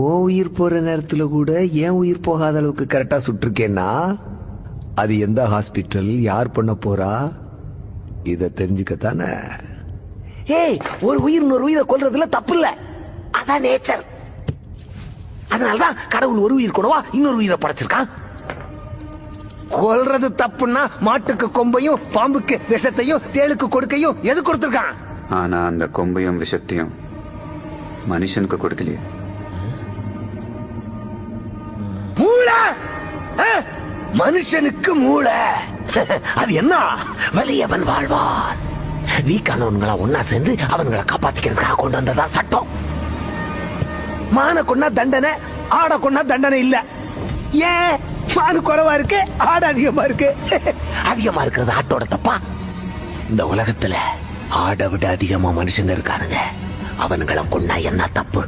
ஓ உயிர் போற நேரத்துல கூட ஏன் உயிர் போகாத அளவுக்கு கரெக்டா சுட்டிருக்கேன்னா அது எந்த ஹாஸ்பிட்டல், யார் பண்ண போறா, இத தெரிஞ்சுக்கத்தானே. ஏய், ஒரு உயிர் இன்னொரு உயிரை கொல்றதுல தப்பு இல்ல, அதான் நேச்சர். அதனாலதான் கடவுள் ஒரு உயிர் கூடவா இன்னொரு உயிரை படைச்சிருக்கான். கொல்றது தப்புன்னா மாட்டுக்கு கொம்பையும் பாம்புக்கு விஷத்தையும் தேளுக்கு கொடுக்கையும் எது கொடுத்திருக்கான்? ஆனா அந்த கொம்பையும் விஷத்தையும் மனுஷனுக்கு கொடுக்கலையே. மூளை, மனுஷனுக்கு மூளை. அது என்ன? வலியவன் வாழ்வான். வீக்கானவன்களா ஒன்னா சேர்ந்து அவன்களை காப்பாத்திக்கிறதுக்காக கொண்டு வந்ததா சட்டம். மான கொண்டா தண்டனை, ஆட கொண்டா தண்டனை இல்ல. ஏன்? மானு குறைவா இருக்கு, ஆடு அதிகமா இருக்கு. அதிகமா இருக்கிறது ஆட்டோட தப்பா? இந்த உலகத்துல ஆடை விட அதிகமா மனுஷங்க இருக்கானுங்க. அவன்களை கொண்டா என்ன தப்பு?